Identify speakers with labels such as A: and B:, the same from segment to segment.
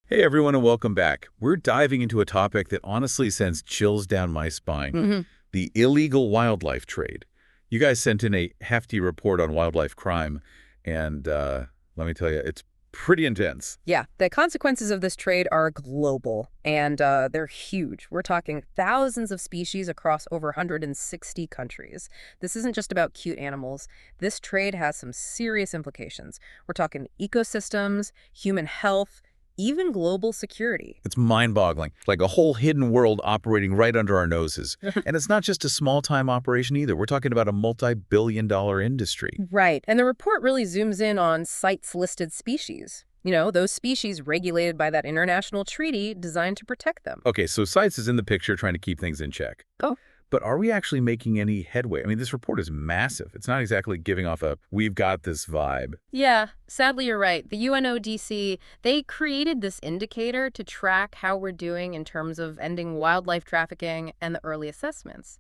A: Hey everyone and welcome back. We're diving into a topic that honestly sends chills down my spine,
B: hmm
A: the illegal wildlife trade. You guys sent in a hefty report on wildlife crime, and let me tell you, it's pretty intense.
B: Yeah, the consequences of this trade are global, and they're huge. We're talking thousands of species across over 160 countries. This isn't just about cute animals. This trade has some serious implications. We're talking ecosystems, human health, even global security.
A: It's mind-boggling, like a whole hidden world operating right under our noses. And it's not just a small-time operation either. We're talking about a multi-billion-dollar industry.
B: Right, and the report really zooms in on CITES-listed species. Those species regulated by that international treaty designed to protect them.
A: Okay, so CITES is in the picture trying to keep things in check.
B: Oh,
A: But are we actually making any headway? I mean, this report is massive. It's not exactly giving off a "we've got this" vibe.
B: yeah, sadly you're right. The UNODC, they created this indicator to track how we're doing in terms of ending wildlife trafficking and the early assessments.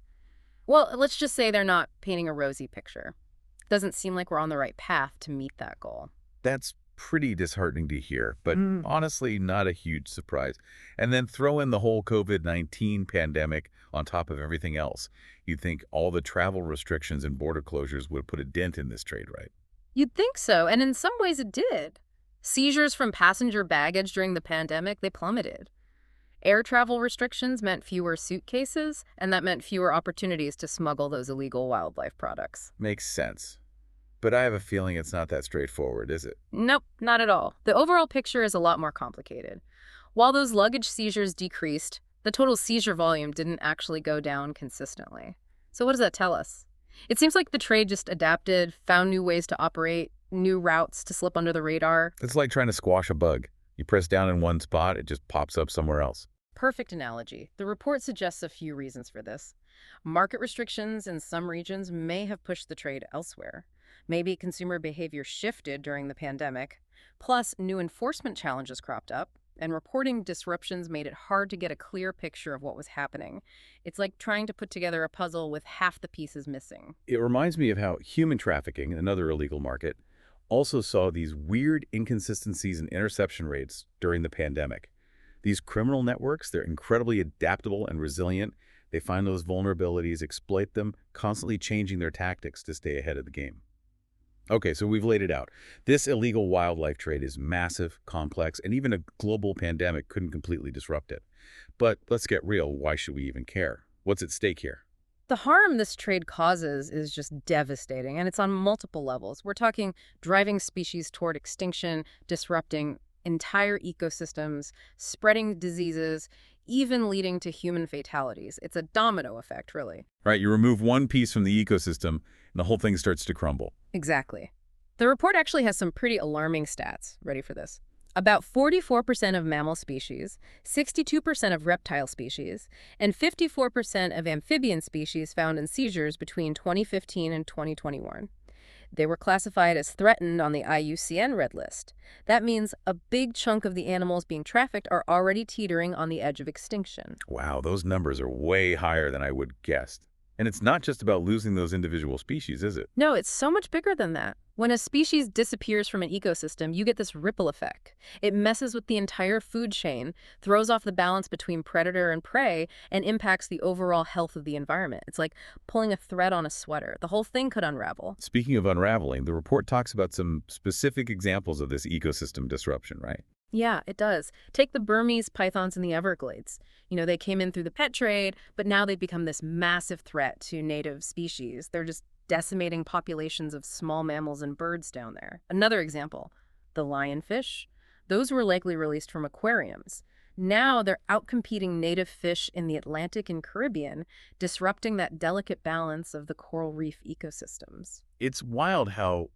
B: Well, let's just say they're not painting a rosy picture. Doesn't seem like we're on the right path to meet that goal.
A: That's pretty disheartening to hear, but
B: Mm.
A: honestly, not a huge surprise. And then throw in the whole COVID-19 pandemic on top of everything else. You'd think all the travel restrictions and border closures would put a dent in this trade, right?
B: You'd think so, and in some ways it did. Seizures from passenger baggage during the pandemic, they plummeted. Air travel restrictions meant fewer suitcases, and that meant fewer opportunities to smuggle those illegal wildlife products.
A: Makes sense. But I have a feeling it's not that straightforward, is it?
B: Nope, not at all. The overall picture is a lot more complicated. While those luggage seizures decreased, the total seizure volume didn't actually go down consistently. So what does that tell us? It seems like the trade just adapted, found new ways to operate, new routes to slip under the radar.
A: It's like trying to squash a bug. You press down in one spot, it just pops up somewhere else.
B: Perfect analogy. The report suggests a few reasons for this. Market restrictions in some regions may have pushed the trade elsewhere. Maybe consumer behavior shifted during the pandemic. Plus, new enforcement challenges cropped up, and reporting disruptions made it hard to get a clear picture of what was happening. It's like trying to put together a puzzle with half the pieces missing.
A: It reminds me of how human trafficking, another illegal market, also saw these weird inconsistencies in interception rates during the pandemic. These criminal networks, they're incredibly adaptable and resilient. They find those vulnerabilities, exploit them, constantly changing their tactics to stay ahead of the game. Okay, so we've laid it out. This illegal wildlife trade is massive, complex, and even a global pandemic couldn't completely disrupt it. But let's get real. Why should we even care? What's at stake here?
B: The harm this trade causes is just devastating, and it's on multiple levels. We're talking driving species toward extinction, disrupting entire ecosystems, spreading diseases, even leading to human fatalities. It's a domino effect, really.
A: Right, you remove one piece from the ecosystem, and the whole thing starts to crumble.
B: Exactly. The report actually has some pretty alarming stats. Ready for this? About 44% of mammal species, 62% of reptile species, and 54% of amphibian species found in seizures between 2015 and 2021. They were classified as threatened on the IUCN Red List. That means a big chunk of the animals being trafficked are already teetering on the edge of extinction.
A: Wow, those numbers are way higher than I would guessed. And it's not just about losing those individual species, is it?
B: No, it's so much bigger than that. When a species disappears from an ecosystem, you get this ripple effect. It messes with the entire food chain, throws off the balance between predator and prey, and impacts the overall health of the environment. It's like pulling a thread on a sweater. The whole thing could unravel.
A: Speaking of unraveling, the report talks about some specific examples of this ecosystem disruption, right?
B: Yeah, it does. Take the Burmese pythons in the Everglades. They came in through the pet trade, but now they've become this massive threat to native species. They're just decimating populations of small mammals and birds down there. Another example, the lionfish. Those were likely released from aquariums. Now they're outcompeting native fish in the Atlantic and Caribbean, disrupting that delicate balance of the coral reef ecosystems.
A: It's wild how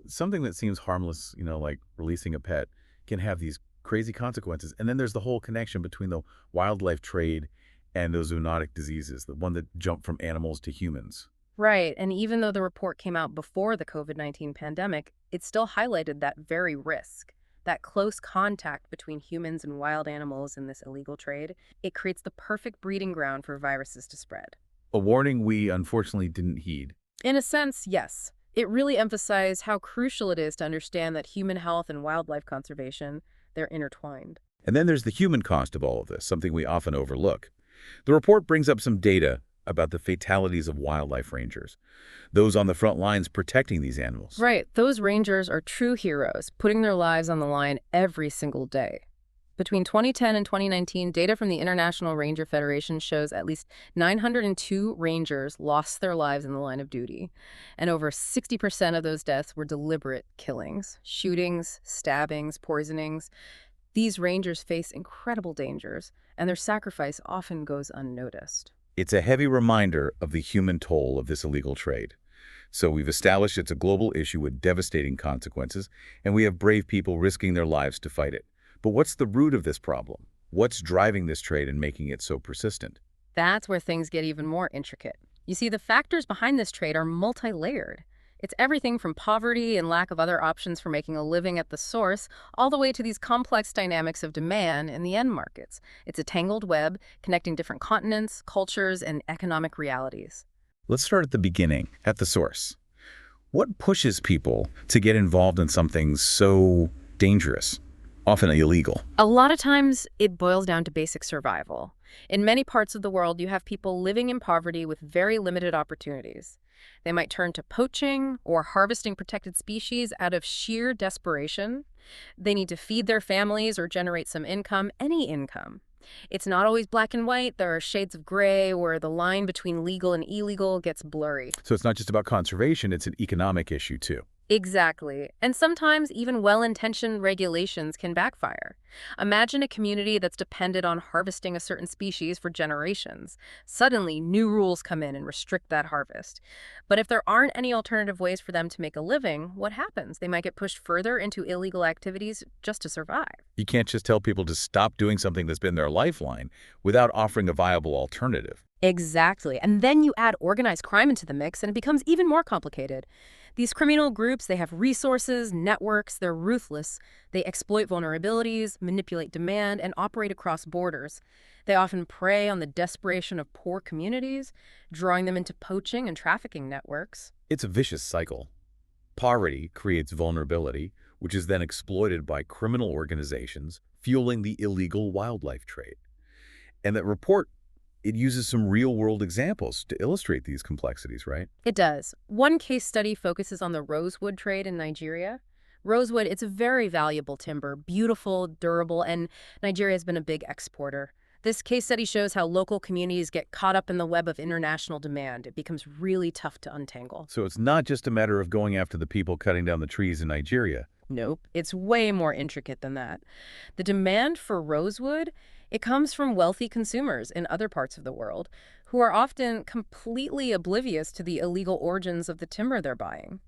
A: something that seems harmless, like releasing a pet, can have these crazy consequences. And then there's the whole connection between the wildlife trade and those zoonotic diseases, the one that jump from animals to humans.
B: Right, and even though the report came out before the COVID-19 pandemic, it still highlighted that very risk. That close contact between humans and wild animals in this illegal trade, it creates the perfect breeding ground for viruses to spread.
A: A warning we unfortunately didn't heed.
B: In a sense, yes. It really emphasized how crucial it is to understand that human health and wildlife conservation, they're intertwined.
A: And then there's the human cost of all of this, something we often overlook. The report brings up some data about the fatalities of wildlife rangers, those on the front lines protecting these animals.
B: Right, those rangers are true heroes, putting their lives on the line every single day. Between 2010 and 2019, data from the International Ranger Federation shows at least 902 rangers lost their lives in the line of duty, and over 60% of those deaths were deliberate killings, shootings, stabbings, poisonings. These rangers face incredible dangers, and their sacrifice often goes unnoticed.
A: It's a heavy reminder of the human toll of this illegal trade. So we've established it's a global issue with devastating consequences, and we have brave people risking their lives to fight it. But what's the root of this problem? What's driving this trade and making it so persistent?
B: That's where things get even more intricate. You see, the factors behind this trade are multi-layered. It's everything from poverty and lack of other options for making a living at the source, all the way to these complex dynamics of demand in the end markets. It's a tangled web connecting different continents, cultures, and economic realities.
A: Let's start at the beginning, at the source. What pushes people to get involved in something so dangerous, often illegal?
B: A lot of times, it boils down to basic survival. In many parts of the world, you have people living in poverty with very limited opportunities. They might turn to poaching or harvesting protected species out of sheer desperation. They need to feed their families or generate some income, any income. It's not always black and white. There are shades of gray where the line between legal and illegal gets blurry.
A: So it's not just about conservation, it's an economic issue too.
B: Exactly. And sometimes even well-intentioned regulations can backfire. Imagine a community that's depended on harvesting a certain species for generations. Suddenly, new rules come in and restrict that harvest. But if there aren't any alternative ways for them to make a living, what happens? They might get pushed further into illegal activities just to survive.
A: You can't just tell people to stop doing something that's been their lifeline without offering a viable alternative.
B: Exactly. And then you add organized crime into the mix, and it becomes even more complicated. These criminal groups, they have resources, networks, they're ruthless. They exploit vulnerabilities, manipulate demand, and operate across borders. They often prey on the desperation of poor communities, drawing them into poaching and trafficking networks.
A: It's a vicious cycle. Poverty creates vulnerability, which is then exploited by criminal organizations, fueling the illegal wildlife trade. And that report, it uses some real-world examples to illustrate these complexities, right?
B: It does. One case study focuses on the rosewood trade in Nigeria. Rosewood, it's a very valuable timber, beautiful, durable, and Nigeria has been a big exporter. This case study shows how local communities get caught up in the web of international demand. It becomes really tough to untangle.
A: So it's not just a matter of going after the people cutting down the trees in Nigeria.
B: Nope, it's way more intricate than that. The demand for rosewood, it comes from wealthy consumers in other parts of the world who are often completely oblivious to the illegal origins of the timber they're buying.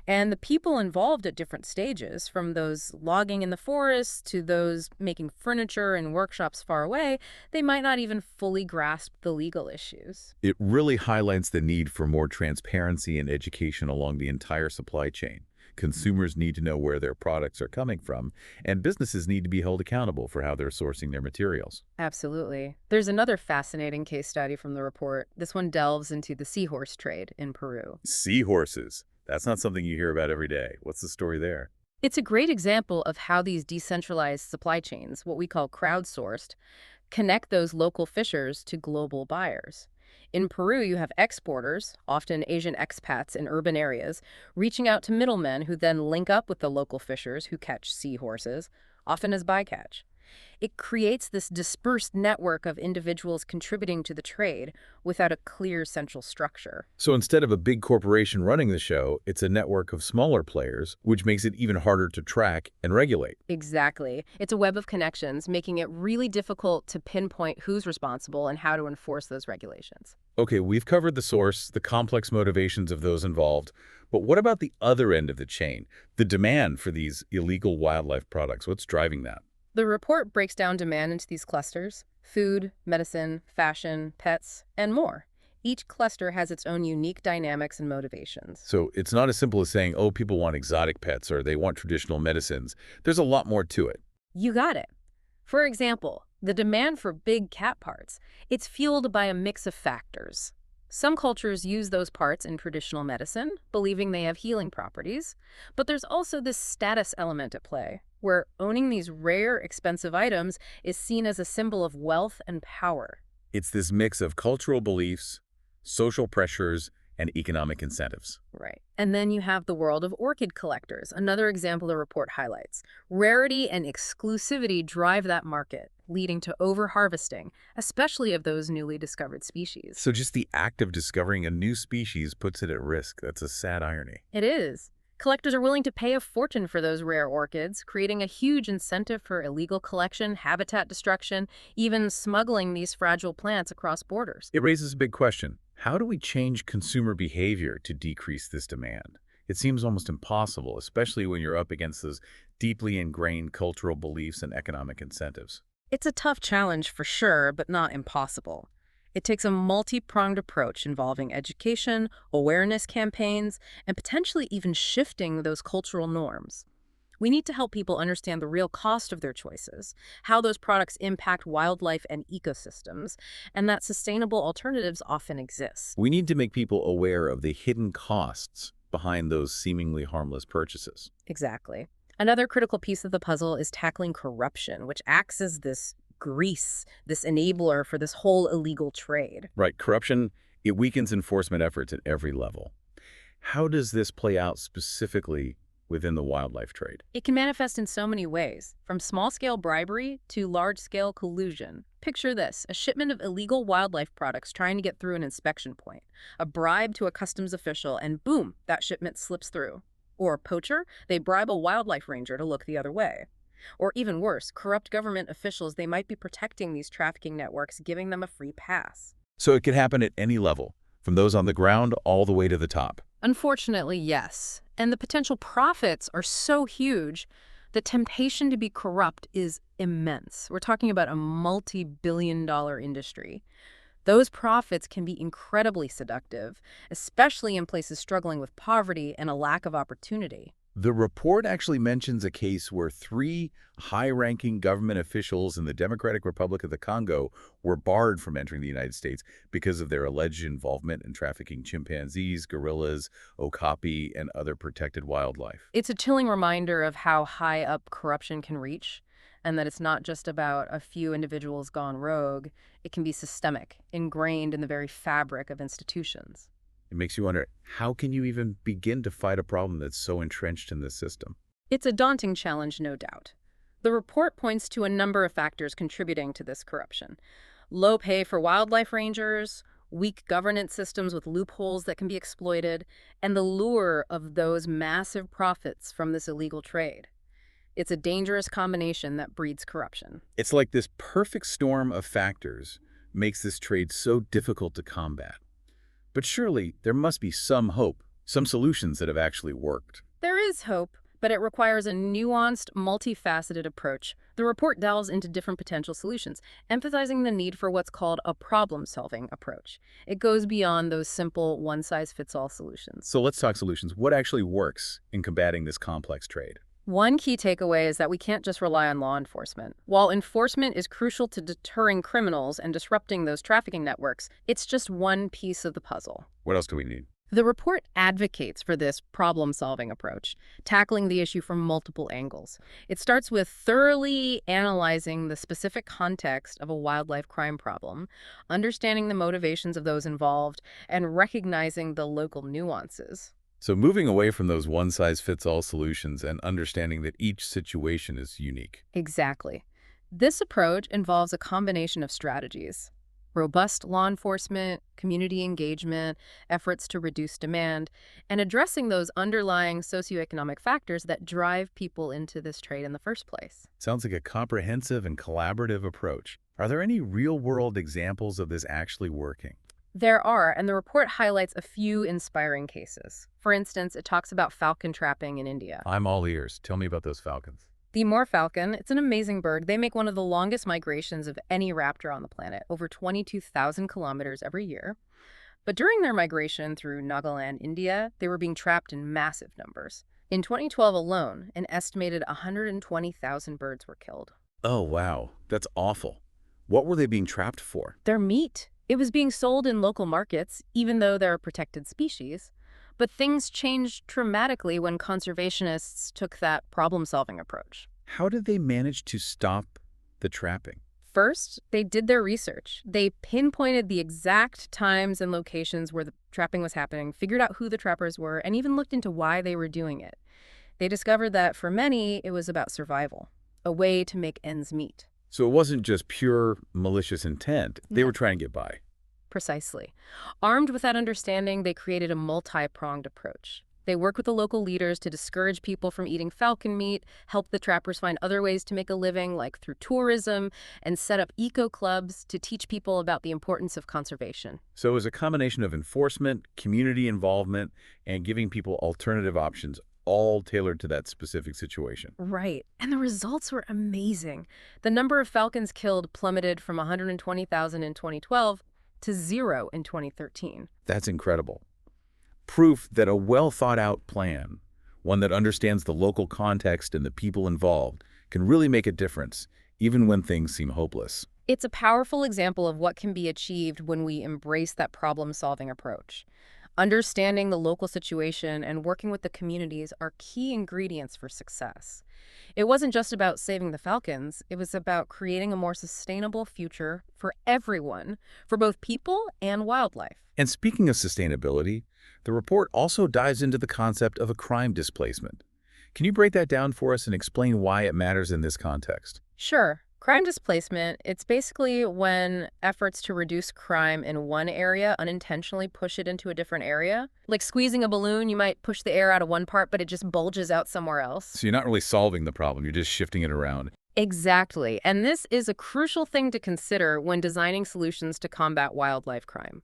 B: And the people involved at different stages, from those logging in the forest to those making furniture in workshops far away, they might not even fully grasp the legal issues.
A: It really highlights the need for more transparency and education along the entire supply chain. Consumers need to know where their products are coming from, and businesses need to be held accountable for how they're sourcing their materials.
B: Absolutely. There's another fascinating case study from the report. This one delves into the seahorse trade in Peru.
A: Seahorses. That's not something you hear about every day. What's the story there?
B: It's a great example of how these decentralized supply chains, what we call crowdsourced, connect those local fishers to global buyers. In Peru, you have exporters, often Asian expats in urban areas, reaching out to middlemen who then link up with the local fishers who catch seahorses, often as bycatch. It creates this dispersed network of individuals contributing to the trade without a clear central structure.
A: So instead of a big corporation running the show, it's a network of smaller players, which makes it even harder to track and regulate.
B: Exactly. It's a web of connections, making it really difficult to pinpoint who's responsible and how to enforce those regulations.
A: Okay, we've covered the source, the complex motivations of those involved, but what about the other end of the chain, the demand for these illegal wildlife products? What's driving that?
B: The report breaks down demand into these clusters: food, medicine, fashion, pets, and more. Each cluster has its own unique dynamics and motivations.
A: So it's not as simple as saying, oh, people want exotic pets or they want traditional medicines. There's a lot more to it.
B: You got it. For example, the demand for big cat parts, it's fueled by a mix of factors. Some cultures use those parts in traditional medicine, believing they have healing properties, but there's also this status element at play. where owning these rare, expensive items is seen as a symbol of wealth and power.
A: It's this mix of cultural beliefs, social pressures, and economic incentives.
B: Right. And then you have the world of orchid collectors, another example the report highlights. Rarity and exclusivity drive that market, leading to overharvesting, especially of those newly discovered species.
A: So just the act of discovering a new species puts it at risk. That's a sad irony.
B: It is. Collectors are willing to pay a fortune for those rare orchids, creating a huge incentive for illegal collection, habitat destruction, even smuggling these fragile plants across borders.
A: It raises a big question. How do we change consumer behavior to decrease this demand? It seems almost impossible, especially when you're up against those deeply ingrained cultural beliefs and economic incentives.
B: It's a tough challenge for sure, but not impossible. It takes a multi-pronged approach involving education, awareness campaigns, and potentially even shifting those cultural norms. We need to help people understand the real cost of their choices, how those products impact wildlife and ecosystems, and that sustainable alternatives often exist.
A: We need to make people aware of the hidden costs behind those seemingly harmless purchases.
B: Exactly. Another critical piece of the puzzle is tackling corruption, which acts as this grease, this enabler for this whole illegal trade.
A: Right, corruption, it weakens enforcement efforts at every level. How does this play out specifically within the wildlife trade?
B: It can manifest in so many ways, from small-scale bribery to large-scale collusion. Picture this, a shipment of illegal wildlife products trying to get through an inspection point, a bribe to a customs official, and boom, that shipment slips through. Or a poacher, they bribe a wildlife ranger to look the other way. Or even worse, corrupt government officials, they might be protecting these trafficking networks, giving them a free pass.
A: So it could happen at any level, from those on the ground all the way to the top.
B: Unfortunately, yes. And the potential profits are so huge, the temptation to be corrupt is immense. We're talking about a multi-billion-dollar industry. Those profits can be incredibly seductive, especially in places struggling with poverty and a lack of opportunity.
A: The report actually mentions a case where three high-ranking government officials in the Democratic Republic of the Congo were barred from entering the United States because of their alleged involvement in trafficking chimpanzees, gorillas, okapi, and other protected wildlife.
B: It's a chilling reminder of how high up corruption can reach, and that it's not just about a few individuals gone rogue. It can be systemic, ingrained in the very fabric of institutions.
A: It makes you wonder, how can you even begin to fight a problem that's so entrenched in this system?
B: It's a daunting challenge, no doubt. The report points to a number of factors contributing to this corruption. Low pay for wildlife rangers, weak governance systems with loopholes that can be exploited, and the lure of those massive profits from this illegal trade. It's a dangerous combination that breeds corruption.
A: It's like this perfect storm of factors makes this trade so difficult to combat. But surely there must be some hope, some solutions that have actually worked.
B: There is hope, but it requires a nuanced, multifaceted approach. The report delves into different potential solutions, emphasizing the need for what's called a problem-solving approach. It goes beyond those simple one-size-fits-all solutions.
A: So let's talk solutions. What actually works in combating this complex trade?
B: One key takeaway is that we can't just rely on law enforcement. While enforcement is crucial to deterring criminals and disrupting those trafficking networks, it's just one piece of the puzzle.
A: What else do we need?
B: The report advocates for this problem-solving approach, tackling the issue from multiple angles. It starts with thoroughly analyzing the specific context of a wildlife crime problem, understanding the motivations of those involved, and recognizing the local nuances.
A: So moving away from those one-size-fits-all solutions and understanding that each situation is unique.
B: Exactly. This approach involves a combination of strategies: robust law enforcement, community engagement, efforts to reduce demand, and addressing those underlying socioeconomic factors that drive people into this trade in the first place.
A: Sounds like a comprehensive and collaborative approach. Are there any real-world examples of this actually working?
B: There are, and the report highlights a few inspiring cases. For instance, it talks about falcon trapping in India.
A: I'm all ears. Tell me about those falcons.
B: The moorfalcon, it's an amazing bird. They make one of the longest migrations of any raptor on the planet, over 22,000 kilometers every year. But during their migration through Nagaland, India, they were being trapped in massive numbers. In 2012 alone, an estimated 120,000 birds were killed.
A: Oh, wow. That's awful. What were they being trapped for?
B: Their meat. It was being sold in local markets, even though they're a protected species. But things changed dramatically when conservationists took that problem-solving approach.
A: How did they manage to stop the trapping?
B: First, they did their research. They pinpointed the exact times and locations where the trapping was happening, figured out who the trappers were, and even looked into why they were doing it. They discovered that for many, it was about survival, a way to make ends meet.
A: So it wasn't just pure malicious intent. They
B: No.
A: were trying to get by.
B: Precisely. Armed with that understanding, they created a multi-pronged approach. They work with the local leaders to discourage people from eating falcon meat, help the trappers find other ways to make a living, like through tourism, and set up eco-clubs to teach people about the importance of conservation.
A: So it was a combination of enforcement, community involvement, and giving people alternative options, all tailored to that specific situation.
B: Right. And the results were amazing. The number of falcons killed plummeted from 120,000 in 2012 to 0 in 2013.
A: That's incredible. Proof that a well-thought-out plan, one that understands the local context and the people involved, can really make a difference, even when things seem hopeless.
B: It's a powerful example of what can be achieved when we embrace that problem-solving approach. Understanding the local situation and working with the communities are key ingredients for success. It wasn't just about saving the falcons, it was about creating a more sustainable future for everyone, for both people and wildlife.
A: And speaking of sustainability, the report also dives into the concept of a crime displacement. Can you break that down for us and explain why it matters in this context?
B: Sure. Crime displacement, it's basically when efforts to reduce crime in one area unintentionally push it into a different area. Like squeezing a balloon, you might push the air out of one part, but it just bulges out somewhere else.
A: So you're not really solving the problem, you're just shifting it around.
B: Exactly. And this is a crucial thing to consider when designing solutions to combat wildlife crime.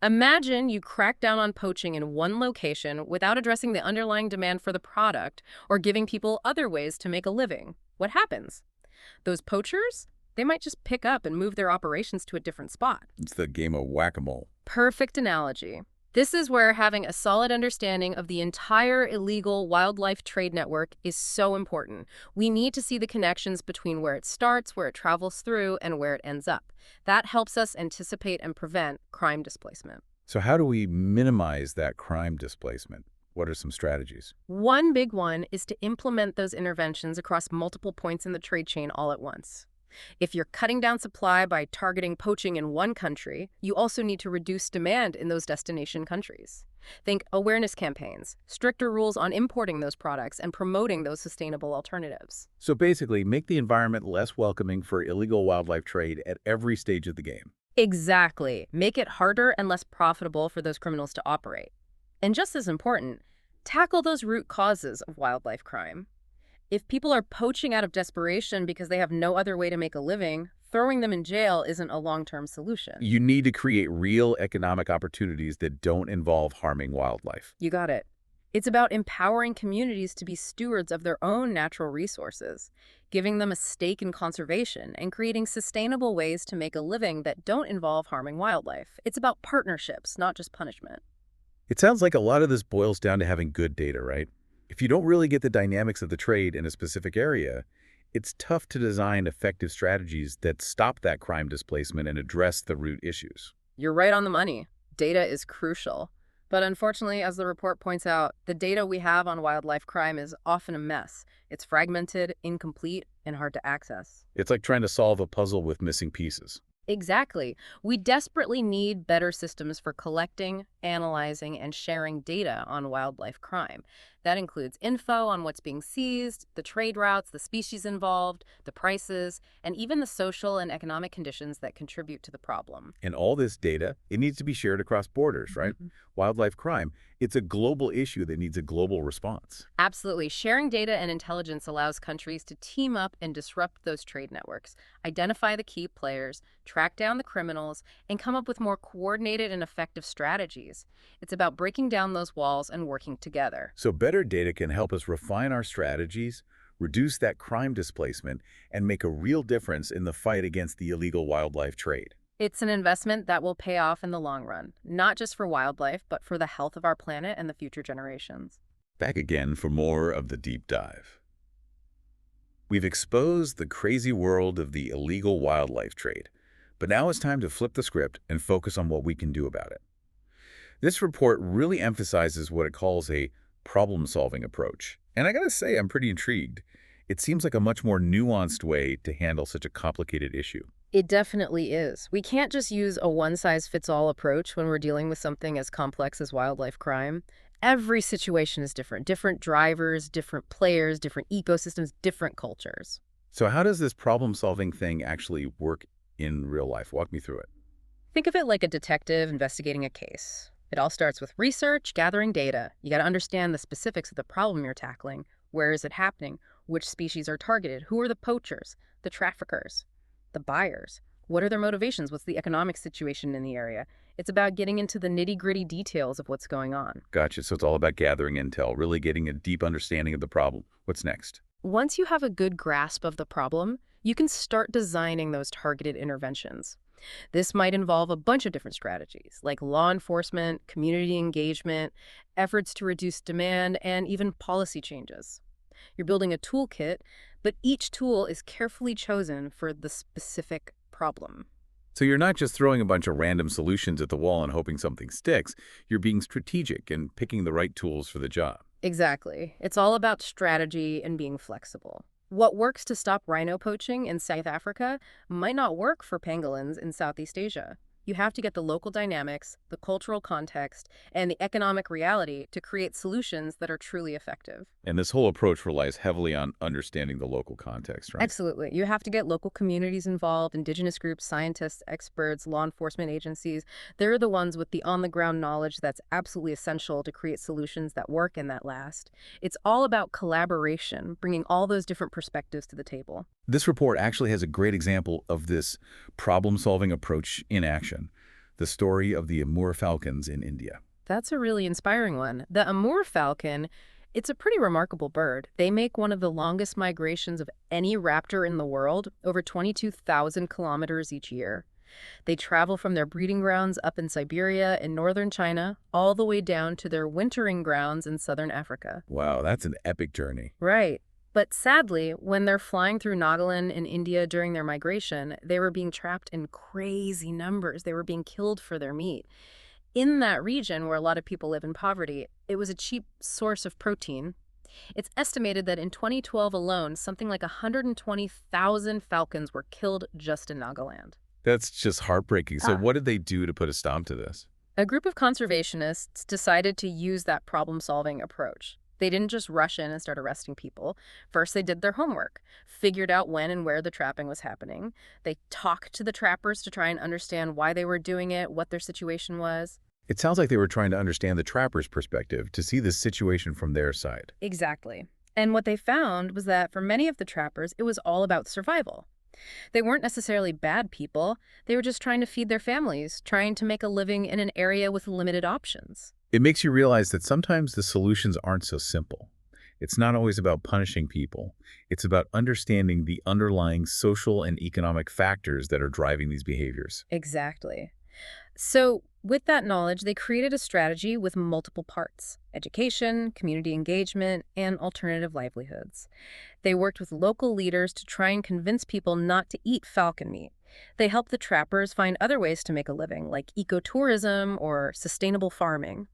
B: Imagine you crack down on poaching in one location without addressing the underlying demand for the product or giving people other ways to make a living. What happens? Those poachers, they might just pick up and move their operations to a different spot.
A: It's the game of whack-a-mole.
B: Perfect analogy. This is where having a solid understanding of the entire illegal wildlife trade network is so important. We need to see the connections between where it starts, where it travels through, and where it ends up. That helps us anticipate and prevent crime displacement.
A: So how do we minimize that crime displacement? What are some strategies?
B: One big one is to implement those interventions across multiple points in the trade chain all at once. If you're cutting down supply by targeting poaching in one country, you also need to reduce demand in those destination countries. Think awareness campaigns, stricter rules on importing those products, and promoting those sustainable alternatives.
A: So basically, make the environment less welcoming for illegal wildlife trade at every stage of the game.
B: Exactly. Make it harder and less profitable for those criminals to operate. And just as important, tackle those root causes of wildlife crime. If people are poaching out of desperation because they have no other way to make a living, throwing them in jail isn't a long-term solution.
A: You need to create real economic opportunities that don't involve harming wildlife.
B: You got it. It's about empowering communities to be stewards of their own natural resources, giving them a stake in conservation, and creating sustainable ways to make a living that don't involve harming wildlife. It's about partnerships, not just punishment.
A: It sounds like a lot of this boils down to having good data, right? If you don't really get the dynamics of the trade in a specific area, it's tough to design effective strategies that stop that crime displacement and address the root issues.
B: You're right on the money. Data is crucial. But unfortunately, as the report points out, the data we have on wildlife crime is often a mess. It's fragmented, incomplete, and hard to access.
A: It's like trying to solve a puzzle with missing pieces.
B: Exactly. We desperately need better systems for collecting, analyzing, and sharing data on wildlife crime. That includes info on what's being seized, the trade routes, the species involved, the prices, and even the social and economic conditions that contribute to the problem.
A: And all this data, it needs to be shared across borders, right? Wildlife crime, it's a global issue that needs a global response.
B: Absolutely. Sharing data and intelligence allows countries to team up and disrupt those trade networks, identify the key players, track down the criminals, and come up with more coordinated and effective strategies. It's about breaking down those walls and working together.
A: So better data can help us refine our strategies, reduce that crime displacement, and make a real difference in the fight against the illegal wildlife trade.
B: It's an investment that will pay off in the long run, not just for wildlife, but for the health of our planet and the future generations.
A: Back again for more of the deep dive. We've exposed the crazy world of the illegal wildlife trade, but now it's time to flip the script and focus on what we can do about it. This report really emphasizes what it calls a problem-solving approach, and I gotta say I'm pretty intrigued. It seems like a much more nuanced way to handle such a complicated issue.
B: It definitely is. We can't just use a one-size-fits-all approach when we're dealing with something as complex as wildlife crime. Every situation is different. Different drivers, different players, different ecosystems, different cultures.
A: So how does this problem-solving thing actually work in real life? Walk me through it.
B: Think of it like a detective investigating a case. It all starts with research, gathering data. You got to understand the specifics of the problem you're tackling. Where is it happening? Which species are targeted? Who are the poachers? The traffickers? The buyers? What are their motivations? What's the economic situation in the area? It's about getting into the nitty-gritty details of what's going on.
A: Gotcha. So it's all about gathering intel, really getting a deep understanding of the problem. What's next?
B: Once you have a good grasp of the problem, you can start designing those targeted interventions. This might involve a bunch of different strategies, like law enforcement, community engagement, efforts to reduce demand, and even policy changes. You're building a toolkit, but each tool is carefully chosen for the specific problem.
A: So you're not just throwing a bunch of random solutions at the wall and hoping something sticks. You're being strategic and picking the right tools for the job.
B: Exactly. It's all about strategy and being flexible. What works to stop rhino poaching in South Africa might not work for pangolins in Southeast Asia. You have to get the local dynamics, the cultural context, and the economic reality to create solutions that are truly effective.
A: And this whole approach relies heavily on understanding the local context, right?
B: Absolutely. You have to get local communities involved, indigenous groups, scientists, experts, law enforcement agencies. They're the ones with the on-the-ground knowledge that's absolutely essential to create solutions that work and that last. It's all about collaboration, bringing all those different perspectives to the table.
A: This report actually has a great example of this problem-solving approach in action, the story of the Amur falcons in India.
B: That's a really inspiring one. The Amur falcon, it's a pretty remarkable bird. They make one of the longest migrations of any raptor in the world, over 22,000 kilometers each year. They travel from their breeding grounds up in Siberia and northern China, all the way down to their wintering grounds in southern Africa.
A: Wow, that's an epic journey.
B: Right. But sadly, when they're flying through Nagaland in India during their migration, they were being trapped in crazy numbers. They were being killed for their meat. In that region where a lot of people live in poverty, it was a cheap source of protein. It's estimated that in 2012 alone, something like 120,000 falcons were killed just in Nagaland.
A: That's just heartbreaking. So
B: Ah.
A: what did they do to put a stop to this?
B: A group of conservationists decided to use that problem-solving approach. They didn't just rush in and start arresting people. First, they did their homework, figured out when and where the trapping was happening. They talked to the trappers to try and understand why they were doing it, what their situation was.
A: It sounds like they were trying to understand the trapper's perspective, to see the situation from their side.
B: Exactly. And what they found was that for many of the trappers, it was all about survival. They weren't necessarily bad people. They were just trying to feed their families, trying to make a living in an area with limited options.
A: It makes you realize that sometimes the solutions aren't so simple. It's not always about punishing people. It's about understanding the underlying social and economic factors that are driving these behaviors.
B: Exactly. So, with that knowledge, they created a strategy with multiple parts: education, community engagement, and alternative livelihoods. They worked with local leaders to try and convince people not to eat falcon meat. They helped the trappers find other ways to make a living, like ecotourism or sustainable farming.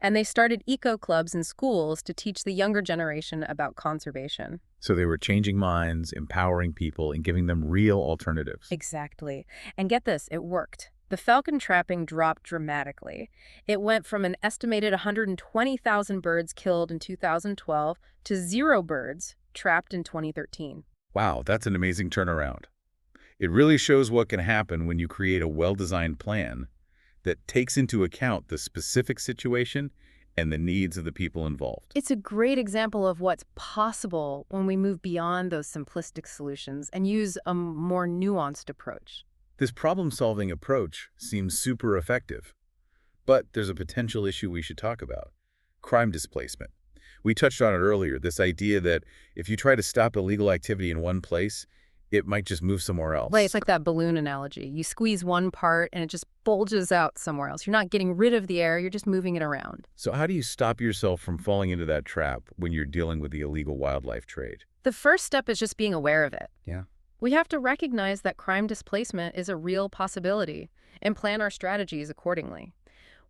B: And they started eco clubs in schools to teach the younger generation about conservation.
A: So they were changing minds, empowering people, and giving them real alternatives.
B: Exactly. And get this, it worked. The falcon trapping dropped dramatically. It went from an estimated 120,000 birds killed in 2012 to 0 birds trapped in 2013.
A: Wow, that's an amazing turnaround. It really shows what can happen when you create a well-designed plan that takes into account the specific situation and the needs of the people involved.
B: It's a great example of what's possible when we move beyond those simplistic solutions and use a more nuanced approach.
A: This problem-solving approach seems super effective, but there's a potential issue we should talk about: crime displacement. We touched on it earlier, this idea that if you try to stop illegal activity in one place, it might just move somewhere else.
B: Right, it's like that balloon analogy. You squeeze one part and it just bulges out somewhere else. You're not getting rid of the air, you're just moving it around.
A: So how do you stop yourself from falling into that trap when you're dealing with the illegal wildlife trade?
B: The first step is just being aware of it.
A: Yeah.
B: We have to recognize that crime displacement is a real possibility and plan our strategies accordingly.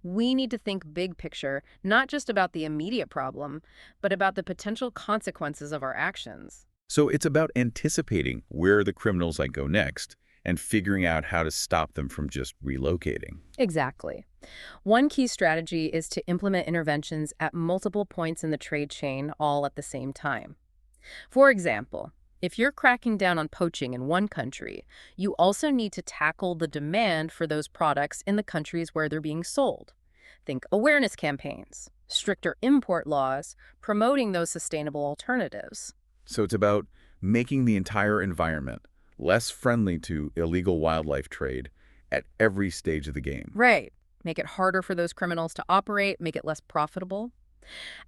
B: We need to think big picture, not just about the immediate problem, but about the potential consequences of our actions.
A: So it's about anticipating where the criminals might go next and figuring out how to stop them from just relocating.
B: Exactly. One key strategy is to implement interventions at multiple points in the trade chain all at the same time. For example, if you're cracking down on poaching in one country, you also need to tackle the demand for those products in the countries where they're being sold. Think awareness campaigns, stricter import laws, promoting those sustainable alternatives.
A: So it's about making the entire environment less friendly to illegal wildlife trade at every stage of the game.
B: Right. Make it harder for those criminals to operate, make it less profitable.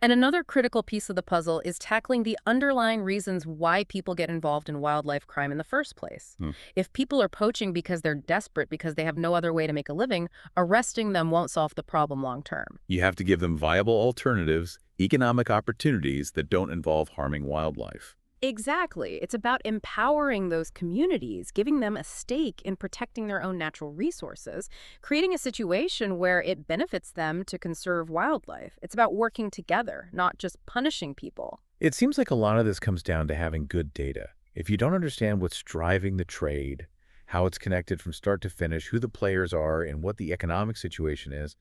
B: And another critical piece of the puzzle is tackling the underlying reasons why people get involved in wildlife crime in the first place.
A: Hmm.
B: If people are poaching because they're desperate because they have no other way to make a living, arresting them won't solve the problem long term.
A: You have to give them viable alternatives, economic opportunities that don't involve harming wildlife.
B: Exactly. It's about empowering those communities, giving them a stake in protecting their own natural resources, creating a situation where it benefits them to conserve wildlife. It's about working together, not just punishing people.
A: It seems like a lot of this comes down to having good data. If you don't understand what's driving the trade, how it's connected from start to finish, who the players are, and what the economic situation is,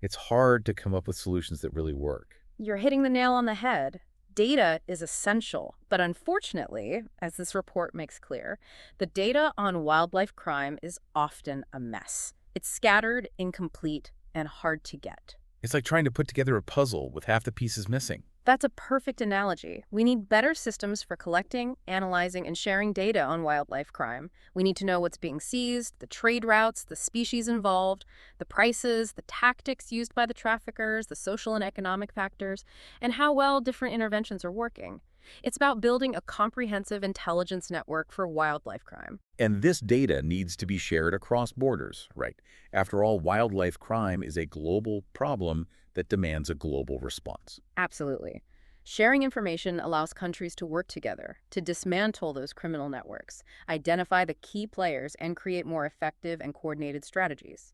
A: it's hard to come up with solutions that really work.
B: You're hitting the nail on the head. Data is essential, but unfortunately, as this report makes clear, the data on wildlife crime is often a mess. It's scattered, incomplete, and hard to get.
A: It's like trying to put together a puzzle with half the pieces missing.
B: That's a perfect analogy. We need better systems for collecting, analyzing, and sharing data on wildlife crime. We need to know what's being seized, the trade routes, the species involved, the prices, the tactics used by the traffickers, the social and economic factors, and how well different interventions are working. It's about building a comprehensive intelligence network for wildlife crime.
A: And this data needs to be shared across borders, right? After all, wildlife crime is a global problem that demands a global response.
B: Absolutely. Sharing information allows countries to work together, to dismantle those criminal networks, identify the key players, and create more effective and coordinated strategies.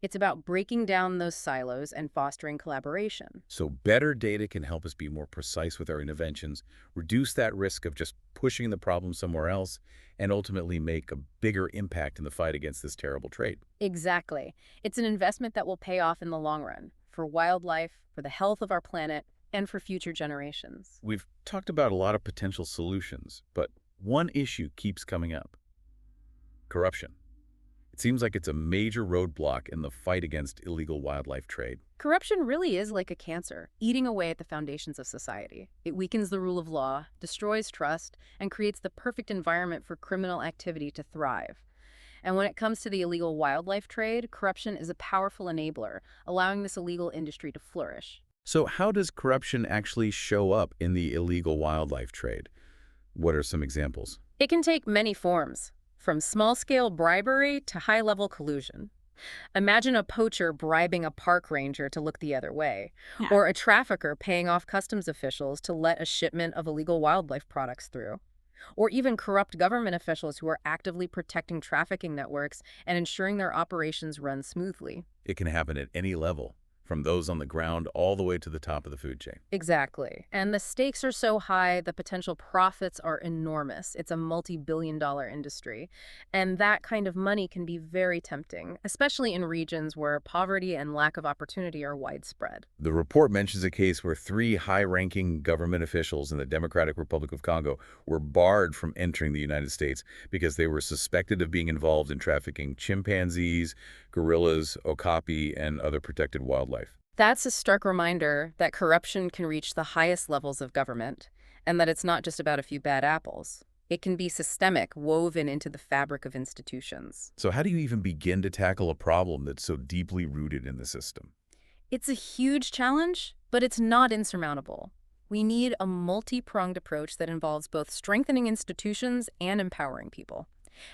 B: It's about breaking down those silos and fostering collaboration.
A: So better data can help us be more precise with our interventions, reduce that risk of just pushing the problem somewhere else, and ultimately make a bigger impact in the fight against this terrible trade.
B: Exactly. It's an investment that will pay off in the long run for wildlife, for the health of our planet, and for future generations.
A: We've talked about a lot of potential solutions, but one issue keeps coming up: corruption. It seems like it's a major roadblock in the fight against illegal wildlife trade.
B: Corruption really is like a cancer, eating away at the foundations of society. It weakens the rule of law, destroys trust, and creates the perfect environment for criminal activity to thrive. And when it comes to the illegal wildlife trade, corruption is a powerful enabler, allowing this illegal industry to flourish.
A: So how does corruption actually show up in the illegal wildlife trade? What are some examples?
B: It can take many forms, from small-scale bribery to high-level collusion. Imagine a poacher bribing a park ranger to look the other way,
C: Yeah.
B: or a trafficker paying off customs officials to let a shipment of illegal wildlife products through, or even corrupt government officials who are actively protecting trafficking networks and ensuring their operations run smoothly.
A: It can happen at any level, from those on the ground all the way to the top of the food chain.
B: Exactly. And the stakes are so high, the potential profits are enormous. It's a multi-billion-dollar industry. And that kind of money can be very tempting, especially in regions where poverty and lack of opportunity are widespread.
A: The report mentions a case where 3 high-ranking government officials in the Democratic Republic of Congo were barred from entering the United States because they were suspected of being involved in trafficking chimpanzees, gorillas, okapi, and other protected wildlife.
B: That's a stark reminder that corruption can reach the highest levels of government, and that it's not just about a few bad apples. It can be systemic, woven into the fabric of institutions.
A: So how do you even begin to tackle a problem that's so deeply rooted in the system?
B: It's a huge challenge, but it's not insurmountable. We need a multi-pronged approach that involves both strengthening institutions and empowering people.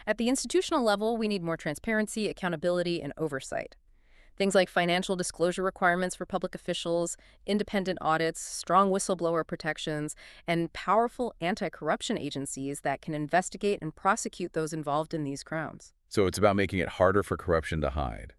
B: At the institutional level, we need more transparency, accountability, and oversight. Things like financial disclosure requirements for public officials, independent audits, strong whistleblower protections, and powerful anti-corruption agencies that can investigate and prosecute those involved in these crimes.
A: So it's about making it harder for corruption to hide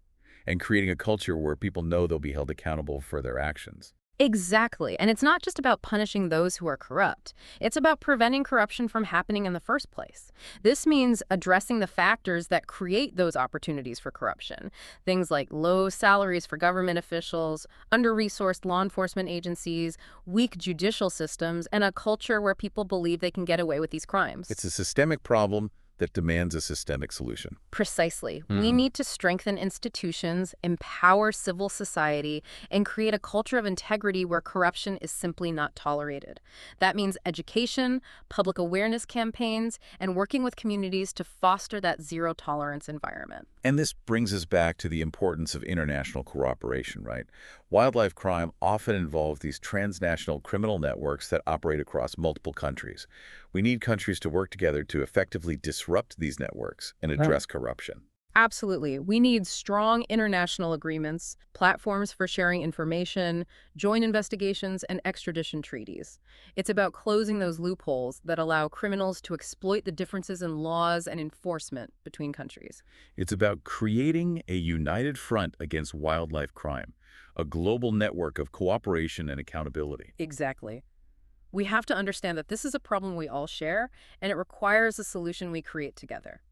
A: and creating a culture where people know they'll be held accountable for their actions.
B: Exactly. And it's not just about punishing those who are corrupt. It's about preventing corruption from happening in the first place. This means addressing the factors that create those opportunities for corruption. Things like low salaries for government officials, under-resourced law enforcement agencies, weak judicial systems, and a culture where people believe they can get away with these crimes.
A: It's a systemic problem that demands a systemic solution.
B: Precisely. We
A: Hmm.
B: need to strengthen institutions, empower civil society, and create a culture of integrity where corruption is simply not tolerated. That means education, public awareness campaigns, and working with communities to foster that zero tolerance environment.
A: And this brings us back to the importance of international cooperation, right? Wildlife crime often involves these transnational criminal networks that operate across multiple countries. We need countries to work together to effectively disrupt these networks and address corruption.
B: Absolutely. We need strong international agreements, platforms for sharing information, joint investigations, and extradition treaties. It's about closing those loopholes that allow criminals to exploit the differences in laws and enforcement between countries.
A: It's about creating a united front against wildlife crime, a global network of cooperation and accountability.
B: Exactly. We have to understand that this is a problem we all share, and it requires a solution we create together.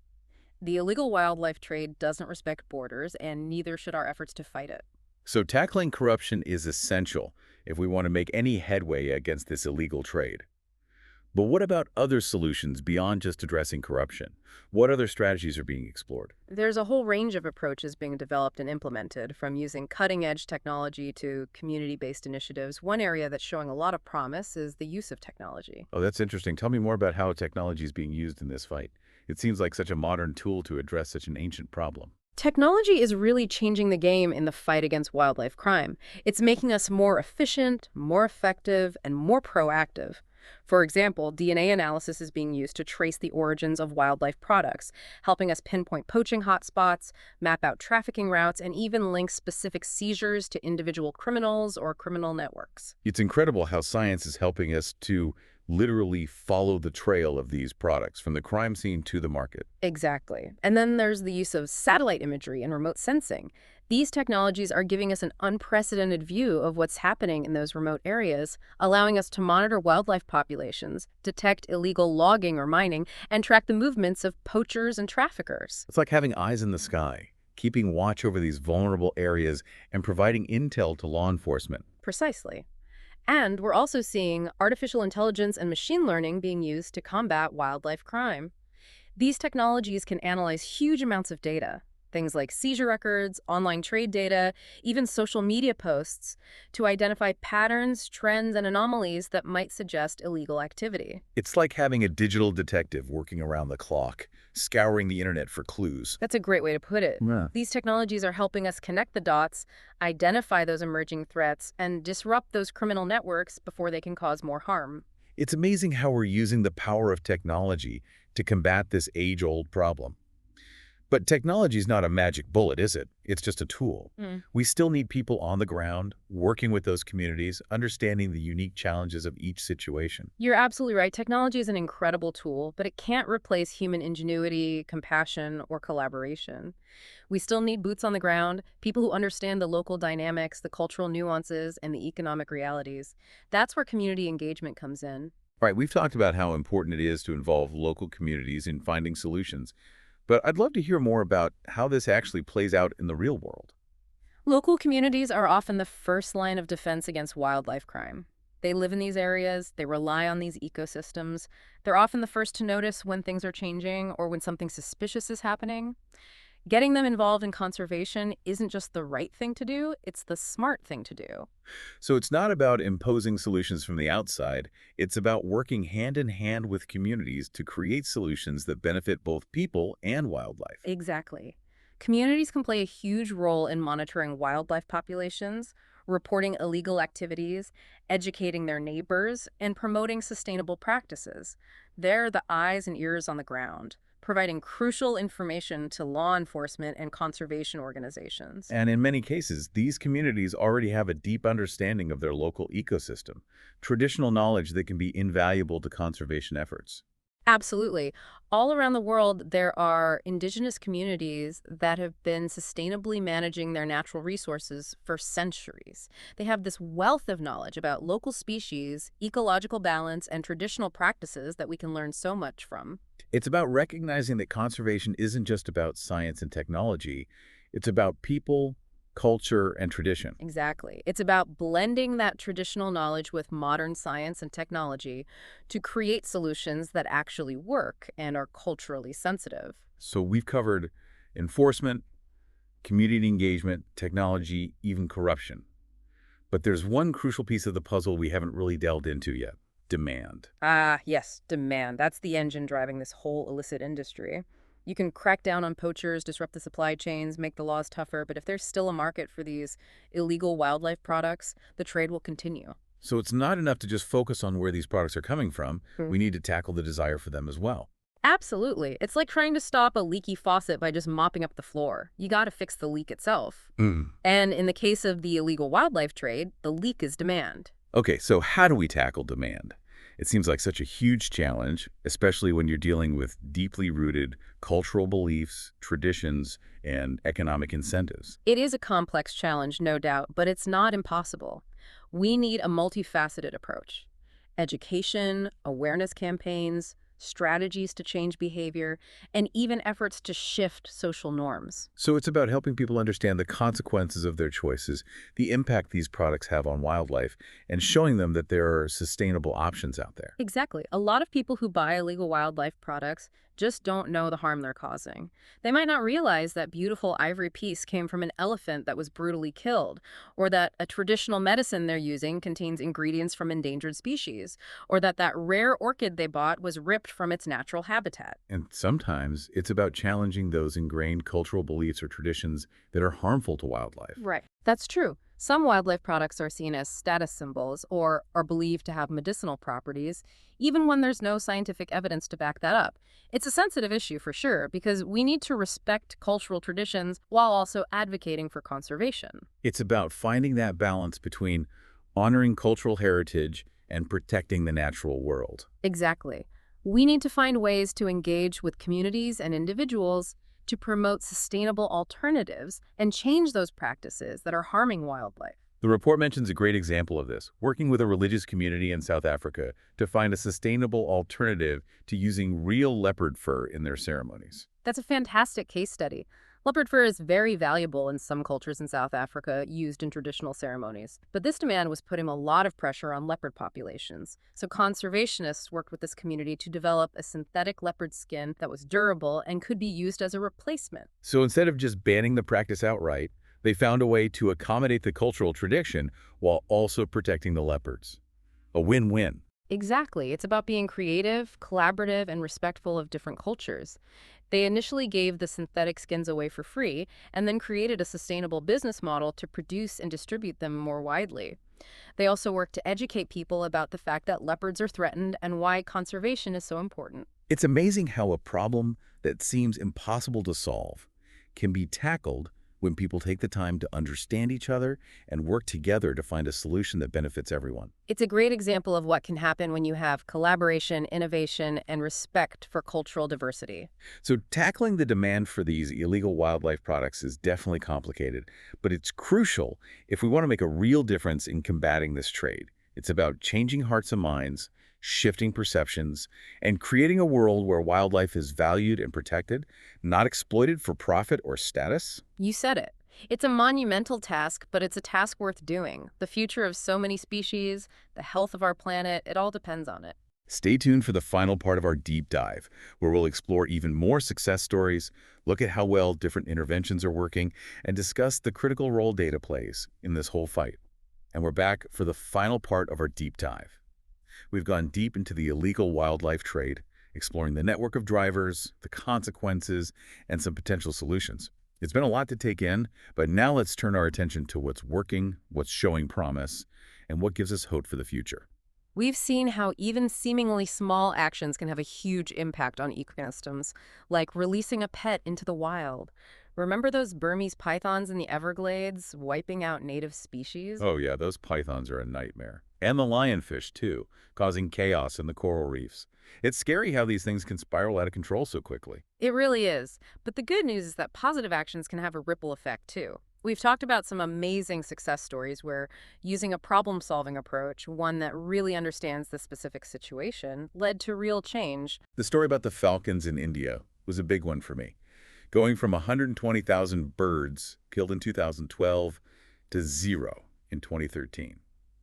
B: The illegal wildlife trade doesn't respect borders, and neither should our efforts to fight it.
A: So tackling corruption is essential if we want to make any headway against this illegal trade. But what about other solutions beyond just addressing corruption? What other strategies are being explored?
B: There's a whole range of approaches being developed and implemented, from using cutting-edge technology to community-based initiatives. One area that's showing a lot of promise is the use of technology.
A: Oh, that's interesting. Tell me more about how technology is being used in this fight. It seems like such a modern tool to address such an ancient problem.
B: Technology is really changing the game in the fight against wildlife crime. It's making us more efficient, more effective, and more proactive. For example, DNA analysis is being used to trace the origins of wildlife products, helping us pinpoint poaching hotspots, map out trafficking routes, and even link specific seizures to individual criminals or criminal networks.
A: It's incredible how science is helping us to literally follow the trail of these products from the crime scene to the market.
B: Exactly. And then there's the use of satellite imagery and remote sensing. These technologies are giving us an unprecedented view of what's happening in those remote areas, allowing us to monitor wildlife populations, detect illegal logging or mining, and track the movements of poachers and traffickers.
A: It's like having eyes in the sky, keeping watch over these vulnerable areas and providing intel to law enforcement.
B: Precisely. And we're also seeing artificial intelligence and machine learning being used to combat wildlife crime. These technologies can analyze huge amounts of data, things like seizure records, online trade data, even social media posts, to identify patterns, trends, and anomalies that might suggest illegal activity.
A: It's like having a digital detective working around the clock, scouring the internet for clues.
B: That's a great way to put it.
A: Yeah.
B: These technologies are helping us connect the dots, identify those emerging threats, and disrupt those criminal networks before they can cause more harm.
A: It's amazing how we're using the power of technology to combat this age-old problem. But technology is not a magic bullet, is it? It's just a tool.
B: Mm.
A: We still need people on the ground, working with those communities, understanding the unique challenges of each situation.
B: You're absolutely right. Technology is an incredible tool, but it can't replace human ingenuity, compassion, or collaboration. We still need boots on the ground, people who understand the local dynamics, the cultural nuances, and the economic realities. That's where community engagement comes in.
A: All right, we've talked about how important it is to involve local communities in finding solutions, but I'd love to hear more about how this actually plays out in the real world.
B: Local communities are often the first line of defense against wildlife crime. They live in these areas, they rely on these ecosystems. They're often the first to notice when things are changing or when something suspicious is happening. Getting them involved in conservation isn't just the right thing to do, it's the smart thing to do.
A: So it's not about imposing solutions from the outside, it's about working hand in hand with communities to create solutions that benefit both people and wildlife.
B: Exactly. Communities can play a huge role in monitoring wildlife populations, reporting illegal activities, educating their neighbors, and promoting sustainable practices. They're the eyes and ears on the ground, providing crucial information to law enforcement and conservation organizations.
A: And in many cases, these communities already have a deep understanding of their local ecosystem, traditional knowledge that can be invaluable to conservation efforts.
B: Absolutely. All around the world, there are indigenous communities that have been sustainably managing their natural resources for centuries. They have this wealth of knowledge about local species, ecological balance, and traditional practices that we can learn so much from.
A: It's about recognizing that conservation isn't just about science and technology. It's about people, culture, and tradition.
B: Exactly. It's about blending that traditional knowledge with modern science and technology to create solutions that actually work and are culturally sensitive.
A: So we've covered enforcement, community engagement, technology, even corruption. But there's one crucial piece of the puzzle we haven't really delved into yet: demand.
B: Ah, yes, demand. That's the engine driving this whole illicit industry. You can crack down on poachers, disrupt the supply chains, make the laws tougher, but if there's still a market for these illegal wildlife products, the trade will continue.
A: So it's not enough to just focus on where these products are coming from.
B: Hmm.
A: We need to tackle the desire for them as well.
B: Absolutely. It's like trying to stop a leaky faucet by just mopping up the floor. You got to fix the leak itself.
A: Mm.
B: And in the case of the illegal wildlife trade, the leak is demand.
A: Okay, so how do we tackle demand? It seems like such a huge challenge, especially when you're dealing with deeply rooted cultural beliefs, traditions, and economic incentives.
B: It is a complex challenge, no doubt, but it's not impossible. We need a multifaceted approach. Education, awareness campaigns, strategies to change behavior, and even efforts to shift social norms.
A: So it's about helping people understand the consequences of their choices, the impact these products have on wildlife, and showing them that there are sustainable options out there.
B: Exactly. A lot of people who buy illegal wildlife products just don't know the harm they're causing. They might not realize that beautiful ivory piece came from an elephant that was brutally killed, or that a traditional medicine they're using contains ingredients from endangered species, or that that rare orchid they bought was ripped from its natural habitat.
A: And sometimes it's about challenging those ingrained cultural beliefs or traditions that are harmful to wildlife.
B: Right. That's true. Some wildlife products are seen as status symbols or are believed to have medicinal properties, even when there's no scientific evidence to back that up. It's a sensitive issue for sure, because we need to respect cultural traditions while also advocating for conservation.
A: It's about finding that balance between honoring cultural heritage and protecting the natural world.
B: Exactly. We need to find ways to engage with communities and individuals to promote sustainable alternatives and change those practices that are harming wildlife.
A: The report mentions a great example of this, working with a religious community in South Africa to find a sustainable alternative to using real leopard fur in their ceremonies.
B: That's a fantastic case study. Leopard fur is very valuable in some cultures in South Africa, used in traditional ceremonies. But this demand was putting a lot of pressure on leopard populations. So conservationists worked with this community to develop a synthetic leopard skin that was durable and could be used as a replacement.
A: So instead of just banning the practice outright, they found a way to accommodate the cultural tradition while also protecting the leopards. A win-win.
B: Exactly. It's about being creative, collaborative, and respectful of different cultures. They initially gave the synthetic skins away for free and then created a sustainable business model to produce and distribute them more widely. They also work to educate people about the fact that leopards are threatened and why conservation is so important.
A: It's amazing how a problem that seems impossible to solve can be tackled when people take the time to understand each other and work together to find a solution that benefits everyone.
B: It's a great example of what can happen when you have collaboration, innovation, and respect for cultural diversity.
A: So tackling the demand for these illegal wildlife products is definitely complicated, but it's crucial if we want to make a real difference in combating this trade. It's about changing hearts and minds, shifting perceptions, and creating a world where wildlife is valued and protected, not exploited for profit or status.
B: You said it. It's a monumental task, but it's a task worth doing. The future of so many species, the health of our planet, it all depends on it.
A: Stay tuned for the final part of our deep dive, where we'll explore even more success stories, look at how well different interventions are working, and discuss the critical role data plays in this whole fight. And we're back for the final part of our deep dive. We've gone deep into the illegal wildlife trade, exploring the network of drivers, the consequences, and some potential solutions. It's been a lot to take in, but now let's turn our attention to what's working, what's showing promise, and what gives us hope for the future.
B: We've seen how even seemingly small actions can have a huge impact on ecosystems, like releasing a pet into the wild, Remember those Burmese pythons in the Everglades wiping out native species?
A: Oh yeah, those pythons are a nightmare. And the lionfish, too, causing chaos in the coral reefs. It's scary how these things can spiral out of control so quickly.
B: It really is. But the good news is that positive actions can have a ripple effect too. We've talked about some amazing success stories where using a problem solving approach, one that really understands the specific situation, led to real change.
A: The story about the falcons in India was a big one for me. Going from 120,000 birds killed in 2012 to zero in 2013.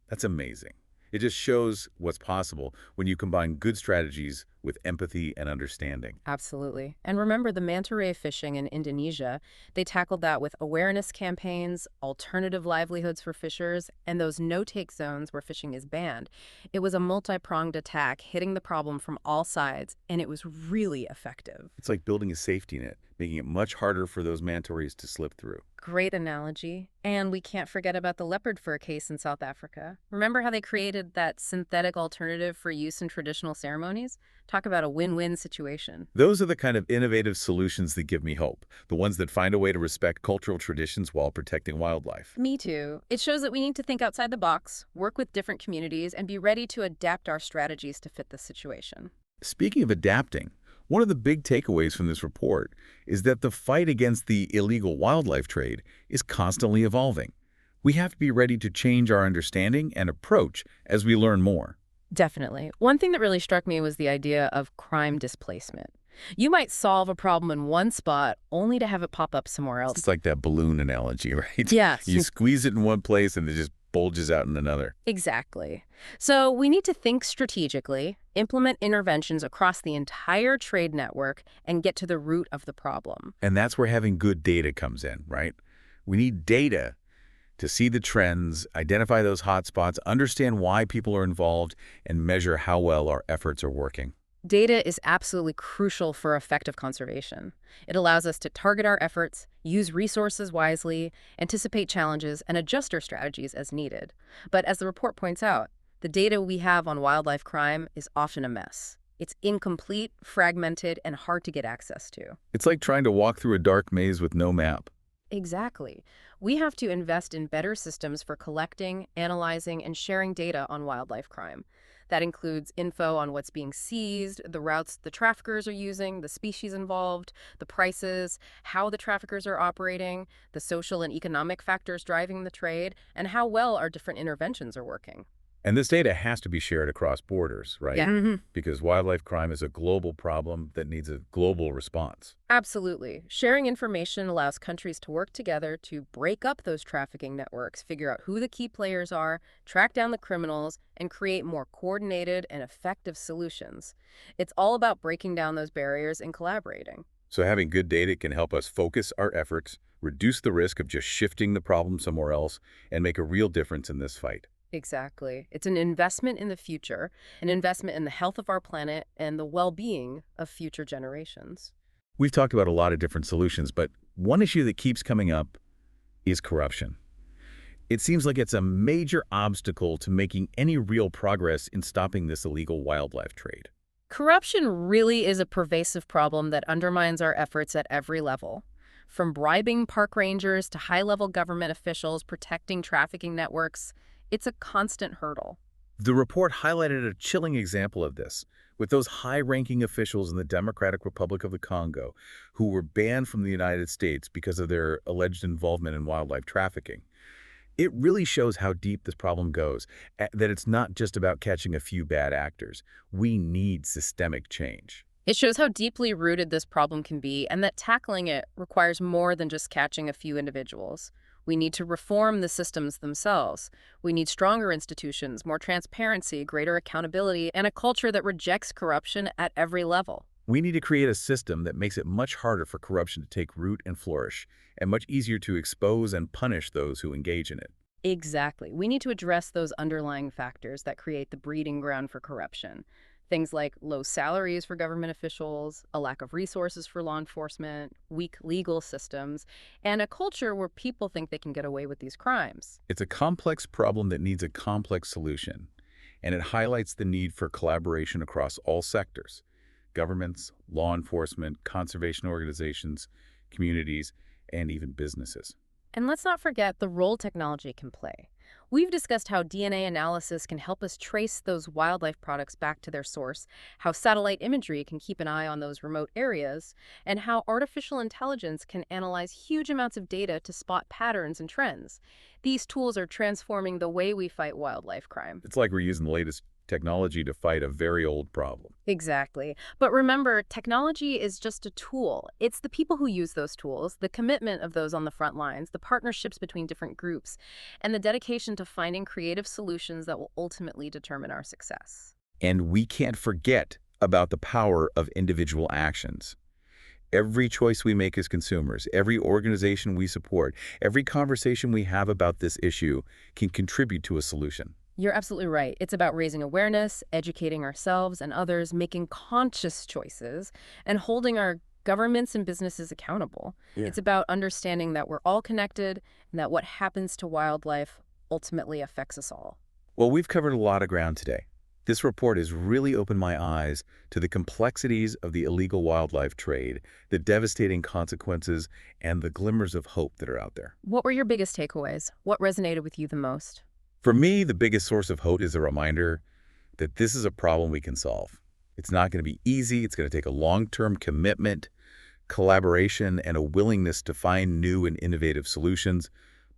A: That's amazing. It just shows what's possible when you combine good strategies with empathy and understanding.
B: Absolutely. And remember the manta ray fishing in Indonesia, they tackled that with awareness campaigns, alternative livelihoods for fishers, and those no-take zones where fishing is banned. It was a multi-pronged attack, hitting the problem from all sides, and it was really effective.
A: It's like building a safety net, making it much harder for those manta rays to slip through.
B: Great analogy. And we can't forget about the leopard fur case in South Africa. Remember how they created that synthetic alternative for use in traditional ceremonies? Talk about a win-win situation.
A: Those are the kind of innovative solutions that give me hope, the ones that find a way to respect cultural traditions while protecting wildlife.
B: Me too. It shows that we need to think outside the box, work with different communities, and be ready to adapt our strategies to fit the situation.
A: Speaking of adapting, one of the big takeaways from this report is that the fight against the illegal wildlife trade is constantly evolving. We have to be ready to change our understanding and approach as we learn more.
B: Definitely. One thing that really struck me was the idea of crime displacement. You might solve a problem in one spot only to have it pop up somewhere else.
A: It's like that balloon analogy, right?
B: Yes.
A: You squeeze it in one place and it just bulges out in another.
B: Exactly. So we need to think strategically, implement interventions across the entire trade network, and get to the root of the problem.
A: And that's where having good data comes in, right? We need data to see the trends, identify those hotspots, understand why people are involved, and measure how well our efforts are working.
B: Data is absolutely crucial for effective conservation. It allows us to target our efforts, use resources wisely, anticipate challenges, and adjust our strategies as needed. But as the report points out, the data we have on wildlife crime is often a mess. It's incomplete, fragmented, and hard to get access to.
A: It's like trying to walk through a dark maze with no map.
B: Exactly. We have to invest in better systems for collecting, analyzing, and sharing data on wildlife crime. That includes info on what's being seized, the routes the traffickers are using, the species involved, the prices, how the traffickers are operating, the social and economic factors driving the trade, and how well our different interventions are working.
A: And this data has to be shared across borders, right?
B: Yeah.
A: Because wildlife crime is a global problem that needs a global response.
B: Absolutely. Sharing information allows countries to work together to break up those trafficking networks, figure out who the key players are, track down the criminals, and create more coordinated and effective solutions. It's all about breaking down those barriers and collaborating.
A: So having good data can help us focus our efforts, reduce the risk of just shifting the problem somewhere else, and make a real difference in this fight.
B: Exactly. It's an investment in the future, an investment in the health of our planet and the well-being of future generations.
A: We've talked about a lot of different solutions, but one issue that keeps coming up is corruption. It seems like it's a major obstacle to making any real progress in stopping this illegal wildlife trade.
B: Corruption really is a pervasive problem that undermines our efforts at every level. From bribing park rangers to high-level government officials protecting trafficking networks, it's a constant hurdle.
A: The report highlighted a chilling example of this, with those high-ranking officials in the Democratic Republic of the Congo who were banned from the United States because of their alleged involvement in wildlife trafficking. It really shows how deep this problem goes, that it's not just about catching a few bad actors. We need systemic change.
B: It shows how deeply rooted this problem can be and that tackling it requires more than just catching a few individuals. We need to reform the systems themselves. We need stronger institutions, more transparency, greater accountability, and a culture that rejects corruption at every level.
A: We need to create a system that makes it much harder for corruption to take root and flourish, and much easier to expose and punish those who engage in it.
B: Exactly. We need to address those underlying factors that create the breeding ground for corruption. Things like low salaries for government officials, a lack of resources for law enforcement, weak legal systems, and a culture where people think they can get away with these crimes.
A: It's a complex problem that needs a complex solution, and it highlights the need for collaboration across all sectors: governments, law enforcement, conservation organizations, communities, and even businesses.
B: And let's not forget the role technology can play. We've discussed how DNA analysis can help us trace those wildlife products back to their source, how satellite imagery can keep an eye on those remote areas, and how artificial intelligence can analyze huge amounts of data to spot patterns and trends. These tools are transforming the way we fight wildlife crime.
A: It's like we're using the latest technology to fight a very old problem.
B: Exactly. But remember, technology is just a tool. It's the people who use those tools, the commitment of those on the front lines, the partnerships between different groups, and the dedication to finding creative solutions that will ultimately determine our success.
A: And we can't forget about the power of individual actions. Every choice we make as consumers, every organization we support, every conversation we have about this issue can contribute to a solution.
B: You're absolutely right. It's about raising awareness, educating ourselves and others, making conscious choices, and holding our governments and businesses accountable.
A: Yeah.
B: It's about understanding that we're all connected and that what happens to wildlife ultimately affects us all.
A: Well, we've covered a lot of ground today. This report has really opened my eyes to the complexities of the illegal wildlife trade, the devastating consequences, and the glimmers of hope that are out there.
B: What were your biggest takeaways? What resonated with you the most?
A: For me, the biggest source of hope is a reminder that this is a problem we can solve. It's not going to be easy. It's going to take a long-term commitment, collaboration, and a willingness to find new and innovative solutions,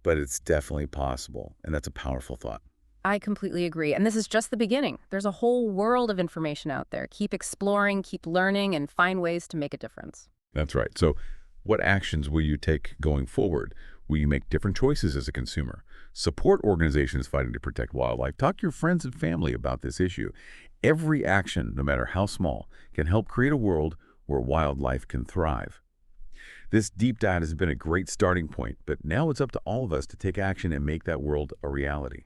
A: but it's definitely possible, and that's a powerful thought.
B: I completely agree. And this is just the beginning. There's a whole world of information out there. Keep exploring, keep learning, and find ways to make a difference.
A: That's right. So what actions will you take going forward? Will you make different choices as a consumer? Support organizations fighting to protect wildlife. Talk to your friends and family about this issue. Every action, no matter how small, can help create a world where wildlife can thrive. This deep dive has been a great starting point, but now it's up to all of us to take action and make that world a reality.